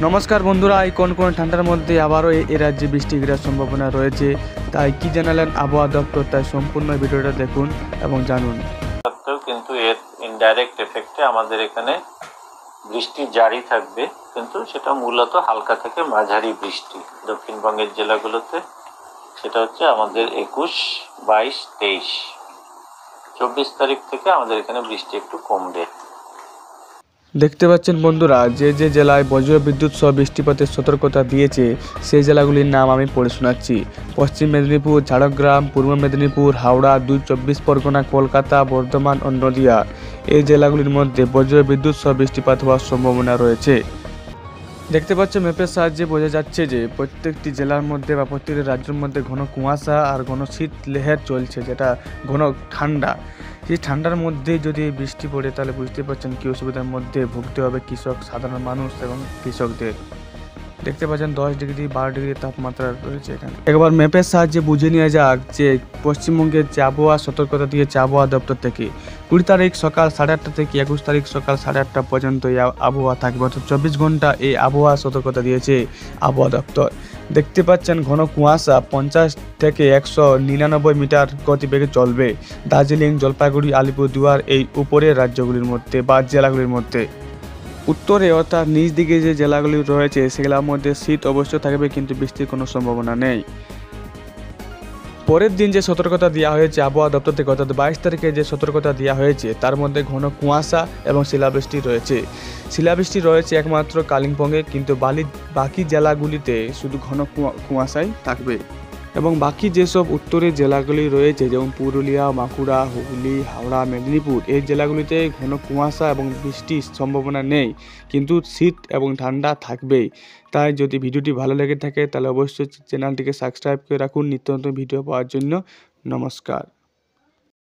নমস্কার বন্ধুরা, এই কোন ঠান্ডার মধ্যে আবারও এই রাজ্যে বৃষ্টি ঘিরার সম্ভাবনা রয়েছে। তাই কি জানালেন আবহাওয়া দপ্তর, তাই সম্পূর্ণ ভিডিওটা দেখুন এবং জানুন। কিন্তু এর ইনডাইরেক্ট এফেক্টে আমাদের এখানে বৃষ্টি জারি থাকবে, কিন্তু সেটা মূলত হালকা থেকে মাঝারি বৃষ্টি দক্ষিণবঙ্গের জেলাগুলোতে। সেটা হচ্ছে আমাদের 21, 22, 23, 24 তারিখ থেকে আমাদের এখানে বৃষ্টি একটু কমবে। দেখতে পাচ্ছেন বন্ধুরা, যে জেলায় বজ্রবিদ্যুৎ সহ বৃষ্টিপাতের সতর্কতা দিয়েছে সেই জেলাগুলির নাম আমি পড়ে শোনাচ্ছি। পশ্চিম মেদিনীপুর, ঝাড়গ্রাম, পূর্ব মেদিনীপুর, হাওড়া, 24 পরগনা, কলকাতা, বর্ধমান ও নদিয়া। এই জেলাগুলির মধ্যে বজ্রবিদ্যুৎ সহ বৃষ্টিপাত হওয়ার সম্ভাবনা রয়েছে। দেখতে পাচ্ছেন ম্যাপের সাহায্যে বোঝা যাচ্ছে যে প্রত্যেকটি জেলার মধ্যে বা প্রত্যেকটি রাজ্যের মধ্যে ঘন কুয়াশা আর ঘন শীত লেহের চলছে, যেটা ঘন ঠান্ডা। সেই ঠান্ডার মধ্যে যদি বৃষ্টি পড়ে তাহলে বুঝতে পারছেন কী অসুবিধার মধ্যে ভুগতে হবে কৃষক, সাধারণ মানুষ এবং কৃষকদের। দেখতে পাচ্ছেন 10 ডিগ্রি 12 ডিগ্রি তাপমাত্রা রয়েছে এখানে। একবার ম্যাপের সাহায্যে বুঝে নেওয়া যাক যে পশ্চিমবঙ্গের যে আবহাওয়া সতর্কতা দিয়েছে আবহাওয়া দপ্তর থেকে। 20 তারিখ সকাল 8:30 থেকে 21 তারিখ সকাল 8:30 পর্যন্ত এই আবহাওয়া থাকবে, অর্থাৎ 24 ঘন্টা এই আবহাওয়া সতর্কতা দিয়েছে আবহাওয়া দপ্তর। দেখতে পাচ্ছেন ঘন কুয়াশা 50 থেকে 199 মিটার গতিবেগে চলবে দার্জিলিং, জলপাইগুড়ি, আলিপুরদুয়ার এই উপরের রাজ্যগুলির মধ্যে বা জেলাগুলির মধ্যে। উত্তরে অর্থাৎ নিচ দিকে যে জেলাগুলি রয়েছে সেগুলোর মধ্যে শীত অবশ্য থাকবে, কিন্তু বৃষ্টির কোনো সম্ভাবনা নেই। পরের দিন যে সতর্কতা দেওয়া হয়েছে আবহাওয়া দপ্তর থেকে, অর্থাৎ 22 তারিখে যে সতর্কতা দেওয়া হয়েছে তার মধ্যে ঘন কুয়াশা এবং শিলাবৃষ্টি রয়েছে। শিলাবৃষ্টি রয়েছে একমাত্র কালিম্পংয়ে, কিন্তু বাকি জেলাগুলিতে শুধু ঘন কুয়াশাই থাকবে। এবং বাকি যেসব উত্তরের জেলাগুলি রয়েছে যেমন পুরুলিয়া, বাঁকুড়া, হুগলি, হাওড়া, মেদিনীপুর, এই জেলাগুলিতে ঘন কুয়াশা এবং বৃষ্টির সম্ভাবনা নেই, কিন্তু শীত এবং ঠান্ডা থাকবেই। তাই যদি ভিডিওটি ভালো লেগে থাকে তাহলে অবশ্যই চ্যানেলটিকে সাবস্ক্রাইব করে রাখুন নিত্য নতুন ভিডিও পাওয়ার জন্য। নমস্কার।